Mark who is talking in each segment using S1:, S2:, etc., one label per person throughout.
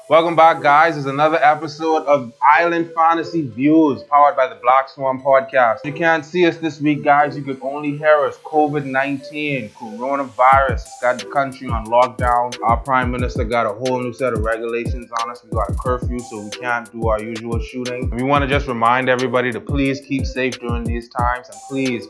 S1: Welcome back, guys. It's another episode of Island Fantasy Views, powered by the Black Swan Podcast. You can't see us this week, guys. You can only hear us. COVID-19, coronavirus, it's got the country on lockdown. Our Prime Minister got a whole new set of regulations on us. We got a curfew, so we can't do our usual shooting. We want to just remind everybody to please keep safe during these times, and please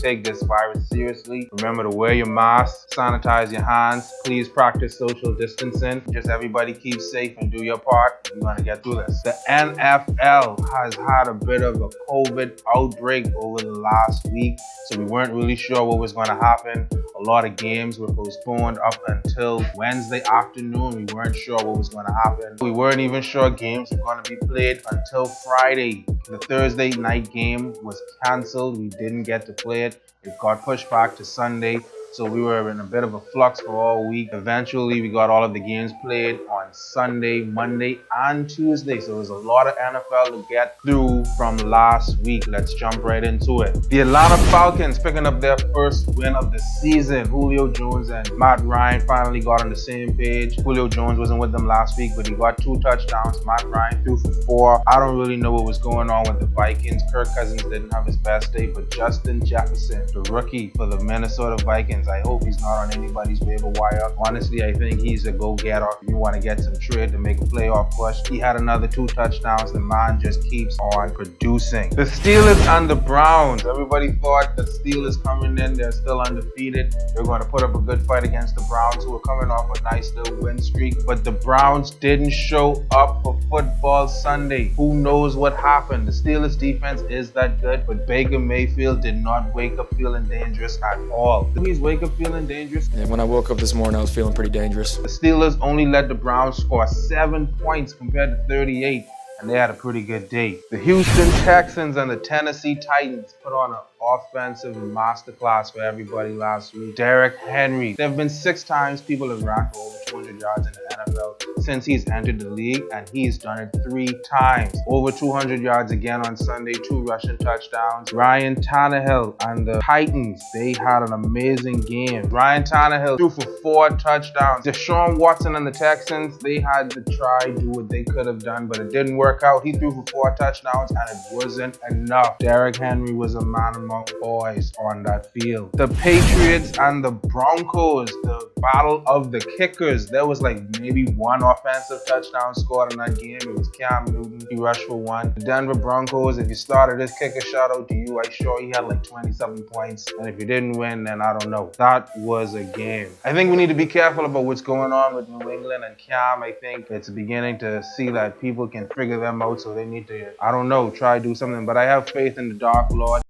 S1: take this virus seriously. Remember to wear your mask, sanitize your hands. Please practice social distancing. Just everybody keep safe and do your part. We're going to get through this. The NFL has had a bit of a COVID outbreak over the last week, so we weren't really sure what was going to happen. A lot of games were postponed up until Wednesday afternoon. We weren't sure what was going to happen. We weren't even sure games were going to be played until Friday. The Thursday night game was canceled. We didn't get to play it. It got pushed back to Sunday. So we were in a bit of a flux for all week. Eventually, we got all of the games played on Sunday, Monday, and Tuesday. So there's a lot of NFL to get through from last week. Let's jump right into it. The Atlanta Falcons picking up their first win of the season. Julio Jones and Matt Ryan finally got on the same page. Julio Jones wasn't with them last week, but he got 2 touchdowns. Matt Ryan threw for 4. I don't really know what was going on with the Vikings. Kirk Cousins didn't have his best day, but Justin Jefferson, the rookie for the Minnesota Vikings, I hope he's not on anybody's waiver wire. Honestly, I think he's a go-getter. If you want to get some trade to make a playoff push, he had another 2 touchdowns. The man just keeps on producing. The Steelers and the Browns. Everybody thought the Steelers coming in, they're still undefeated. They're going to put up a good fight against the Browns, who are coming off a nice little win streak. But the Browns didn't show up for football Sunday. Who knows what happened? The Steelers defense is that good, but Baker Mayfield did not wake up feeling dangerous at all. Please wake up feeling dangerous.
S2: And when I woke up this morning, I was feeling pretty dangerous.
S1: The Steelers only let the Browns score 7 points compared to 38, and they had a pretty good day. The Houston Texans and the Tennessee Titans put on an offensive masterclass for everybody last week. Derrick Henry. There have been 6 times people have ran for over 200 yards in the NFL since he's entered the league, and he's done it 3 times. Over 200 yards again on Sunday, 2 rushing touchdowns. Ryan Tannehill and the Titans, they had an amazing game. Ryan Tannehill threw for 4 touchdowns. Deshaun Watson and the Texans, they had to try do what they could have done, but it didn't work out. He threw for 4 touchdowns, and it wasn't enough. Derrick Henry was a man among boys on that field. The Patriots and the Broncos, the battle of the kickers. There was like maybe 1 offensive touchdown scored in that game. It was Cam Newton. He rushed for 1. The Denver Broncos, if you started this kicker, shout out to you. I'm sure he had like 20-something points. And if you didn't win, then I don't know. That was a game. I think we need to be careful about what's going on with New England and Cam. I think it's beginning to see that people can figure them out, so they need to, I don't know, try to do something. But I have faith in the Dark Lord.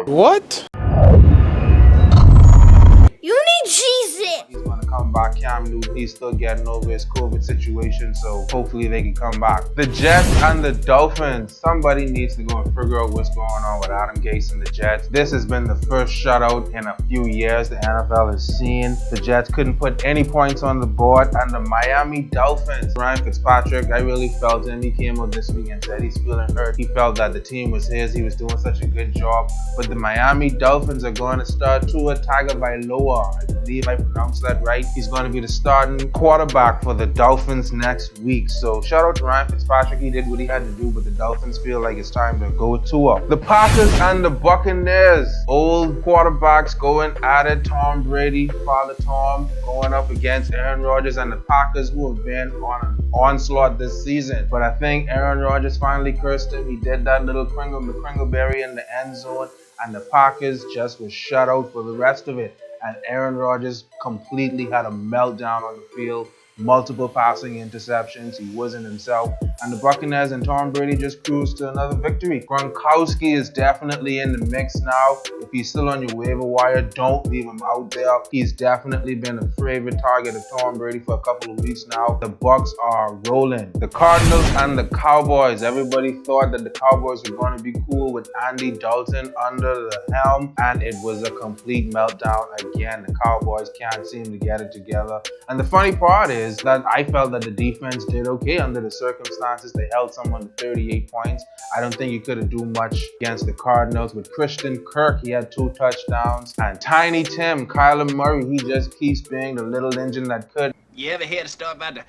S2: What?
S3: You need Jesus!
S1: He's going to come back. Cam Newton, he's still getting over his COVID situation, so hopefully they can come back. The Jets and the Dolphins. Somebody needs to go and figure out what's going on with Adam Gase and the Jets. This has been the first shutout in a few years the NFL has seen. The Jets couldn't put any points on the board, and the Miami Dolphins. Ryan Fitzpatrick, I really felt him. He came out this week and said he's feeling hurt. He felt that the team was his. He was doing such a good job. But the Miami Dolphins are going to start Tua Tagovailoa. I believe I pronounced that right. He's going to be the starting quarterback for the Dolphins next week. So shout out to Ryan Fitzpatrick. He did what he had to do, but the Dolphins feel like it's time to go with Tua. The Packers and the Buccaneers. Old quarterbacks going at it. Tom Brady, Father Tom, going up against Aaron Rodgers and the Packers, who have been on an onslaught this season. But I think Aaron Rodgers finally cursed him. He did that little Kringleberry in the end zone, and the Packers just was shut out for the rest of it. And Aaron Rodgers completely had a meltdown on the field. Multiple passing interceptions. He wasn't himself. And the Buccaneers and Tom Brady just cruised to another victory. Gronkowski is definitely in the mix now. If he's still on your waiver wire, don't leave him out there. He's definitely been a favorite target of Tom Brady for a couple of weeks now. The Bucs are rolling. The Cardinals and the Cowboys. Everybody thought that the Cowboys were going to be cool with Andy Dalton under the helm, and it was a complete meltdown again. The Cowboys can't seem to get it together. And the funny part is, is that I felt that the defense did okay under the circumstances. They held someone to 38 points. I don't think you could have do much against the Cardinals. With Christian Kirk, he had 2 touchdowns. And Tiny Tim, Kyler Murray, he just keeps being the little engine that could.
S4: You ever hear the story about the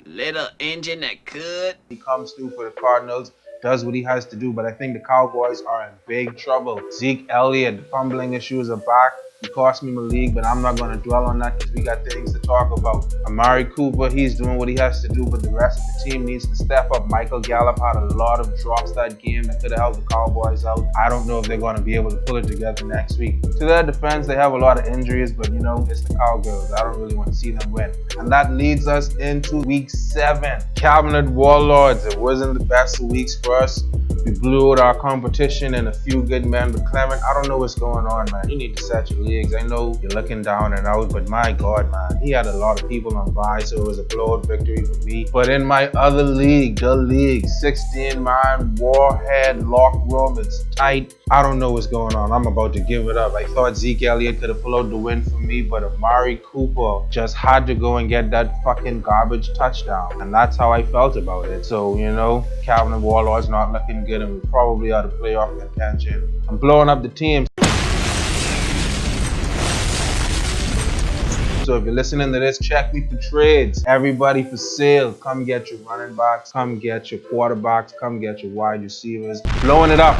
S4: little engine that could?
S1: He comes through for the Cardinals, does what he has to do, but I think the Cowboys are in big trouble. Zeke Elliott, the fumbling issues are back. He cost me my league, but I'm not going to dwell on that because we got things to talk about. Amari Cooper, he's doing what he has to do, but the rest of the team needs to step up. Michael Gallup had a lot of drops that game that could have helped the Cowboys out. I don't know if they're going to be able to pull it together next week. To their defense, they have a lot of injuries, but you know, it's the Cowgirls. I don't really want to see them win. And that leads us into week 7. Cabinet Warlords. It wasn't the best of weeks for us. We blew out our competition and a few good men, but Clement, I don't know what's going on, man. You need to set your leagues. I know you're looking down and out, but my God, man, he had a lot of people on bye, so it was a blowout victory for me. But in my other league, the league, 16-man Warhead lock room, it's tight. I don't know what's going on. I'm about to give it up. I thought Zeke Elliott could have pulled out the win for me, but Amari Cooper just had to go and get that fucking garbage touchdown. And that's how I felt about it. So, you know, Calvin Warlord's not looking good and we're probably out of playoff contention. I'm blowing up the team. So if you're listening to this, check me for trades. Everybody for sale. Come get your running backs. Come get your quarterbacks. Come get your wide receivers. Blowing it up.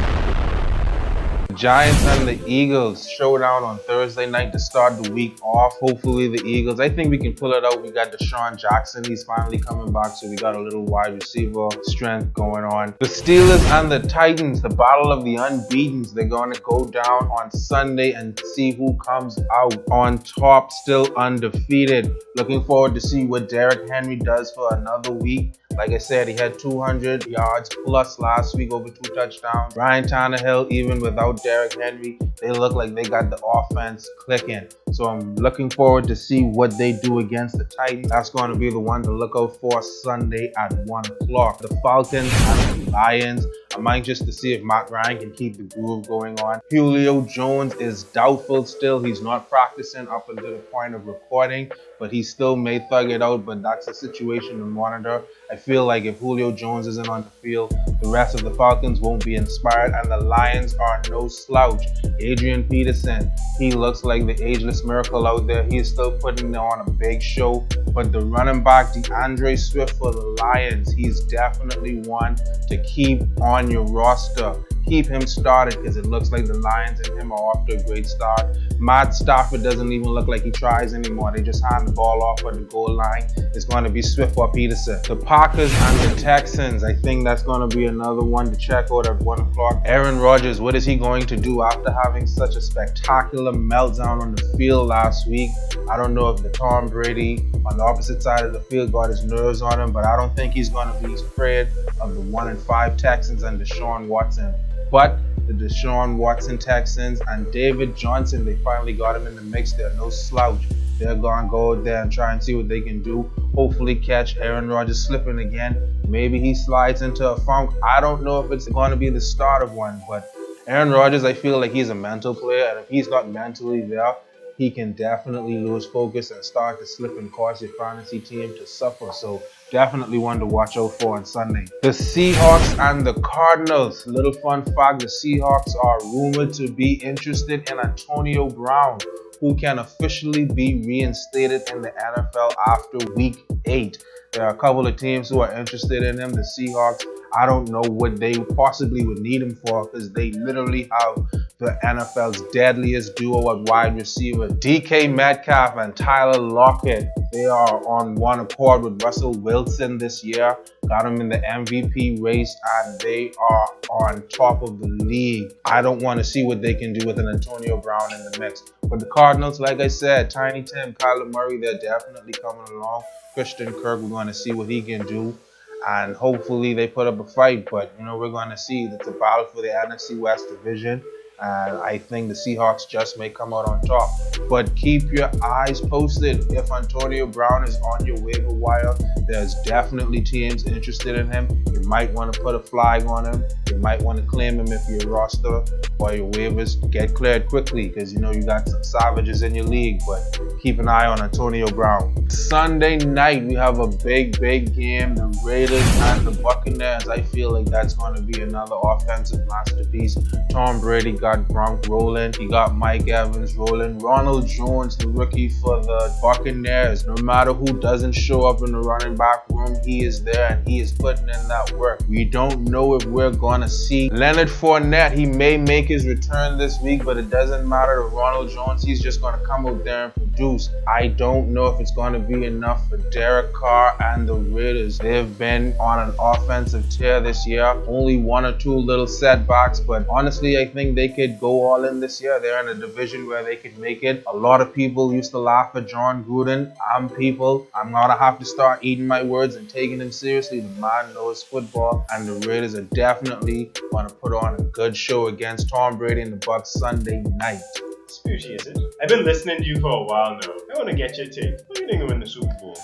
S1: The Giants and the Eagles showdown on Thursday night to start the week off. Hopefully the Eagles, I think we can pull it out. We got Deshaun Jackson, he's finally coming back, so we got a little wide receiver strength going on. The Steelers and the Titans, the battle of the unbeatens. They're going to go down on Sunday and see who comes out on top, still undefeated. Looking forward to see what Derrick Henry does for another week. Like I said, he had 200 yards plus last week, over 2 touchdowns. Ryan Tannehill, even without Derrick Henry, they look like they got the offense clicking. So I'm looking forward to see what they do against the Titans. That's going to be the one to look out for Sunday at 1 o'clock. The Falcons and the Lions. I'm anxious to see if Matt Ryan can keep the groove going on. Julio Jones is doubtful still. He's not practicing up until the point of recording, but he still may thug it out, but that's a situation to monitor. I feel like if Julio Jones isn't on the field, the rest of the Falcons won't be inspired, and the Lions are no slouch. Adrian Peterson, he looks like the ageless miracle out there. He is still putting on a big show, but the running back DeAndre Swift for the Lions, he's definitely one to keep on your roster. Keep him started because it looks like the Lions and him are off to a great start. Matt Stafford doesn't even look like he tries anymore. They just hand the ball off at the goal line. It's going to be Swift or Peterson. The Packers and the Texans, I think that's going to be another one to check out at 1 o'clock. Aaron Rodgers, what is he going to do after having such a spectacular meltdown on the field last week? I don't know if the Tom Brady on the opposite side of the field got his nerves on him, but I don't think he's going to be afraid of the 1-5 Texans and Deshaun Watson. But the Deshaun Watson Texans and David Johnson, they finally got him in the mix. They're no slouch. They're going to go out there and try and see what they can do. Hopefully catch Aaron Rodgers slipping again. Maybe he slides into a funk. I don't know if it's going to be the start of one, but Aaron Rodgers, I feel like he's a mental player, and if he's not mentally there, he can definitely lose focus and start to slip and cause your fantasy team to suffer. So definitely one to watch out for on Sunday. The Seahawks and the Cardinals. Little fun fact, the Seahawks are rumored to be interested in Antonio Brown, who can officially be reinstated in the NFL after week 8. There are a couple of teams who are interested in him. The Seahawks, I don't know what they possibly would need him for because they literally have the NFL's deadliest duo at wide receiver. DK Metcalf and Tyler Lockett. They are on one accord with Russell Wilson this year. Got him in the MVP race and they are on top of the league. I don't want to see what they can do with an Antonio Brown in the mix. But the Cardinals, like I said, Tiny Tim, Kyler Murray, they're definitely coming along. Christian Kirk, we're going to see what he can do. And hopefully they put up a fight. But, you know, we're going to see. It's a battle for the NFC West division. and I think the Seahawks just may come out on top. But keep your eyes posted. If Antonio Brown is on your waiver wire, there's definitely teams interested in him. You might want to put a flag on him. You might want to claim him if your roster or your waivers get cleared quickly, because you know you got some savages in your league. But keep an eye on Antonio Brown. Sunday night we have a big game. The Raiders and the Buccaneers. I feel like that's going to be another offensive masterpiece. Tom Brady got Gronk rolling. He got Mike Evans rolling. Ronald Jones, the rookie for the Buccaneers. No matter who doesn't show up in the running back room, he is there and he is putting in that work. We don't know if we're going to see Leonard Fournette. He may make his return this week, but it doesn't matter to Ronald Jones. He's just going to come out there and produce. I don't know if it's going to be enough for Derek Carr and the Raiders. They've been on an offensive tear this year. Only one or two little setbacks, but honestly, I think they could go all in this year. They're in a division where they could make it. A lot of people used to laugh at John Gruden. I'm gonna have to start eating my words and taking him seriously. The man knows football, and the Raiders are definitely gonna put on a good show against Tom Brady and the Bucs Sunday night.
S5: Spooky, is it? I've been listening to you for a while now. I want to get your take. Who do you think will win the Super Bowl?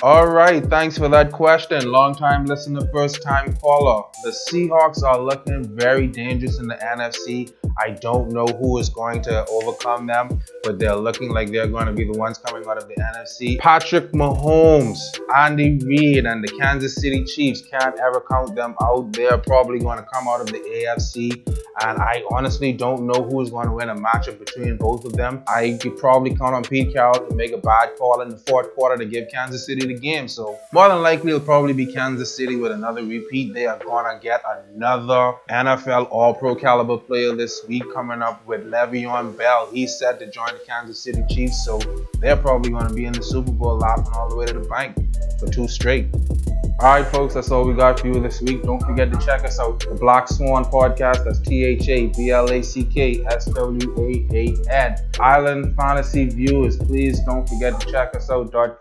S1: All right, thanks for that question. Long time listener, first time caller. The Seahawks are looking very dangerous in the NFC. I don't know who is going to overcome them, but they're looking like they're going to be the ones coming out of the NFC. Patrick Mahomes, Andy Reid, and the Kansas City Chiefs, can't ever count them out. They're probably going to come out of the AFC, and I honestly don't know who is going to win a matchup between both of them. I could probably count on Pete Carroll to make a bad call in the fourth quarter to give Kansas City the game. So more than likely it'll probably be Kansas City with another repeat. They are gonna get another NFL All-Pro caliber player this week coming up with Le'Veon Bell. He's set to join the Kansas City Chiefs, so they're probably gonna be in the Super Bowl laughing all the way to the bank for 2 straight. Alright folks, that's all we got for you this week. Don't forget to check us out, the Black Swan Podcast. That's THABLACKSWAAN. Island Fantasy Viewers, please don't forget to check us out. .com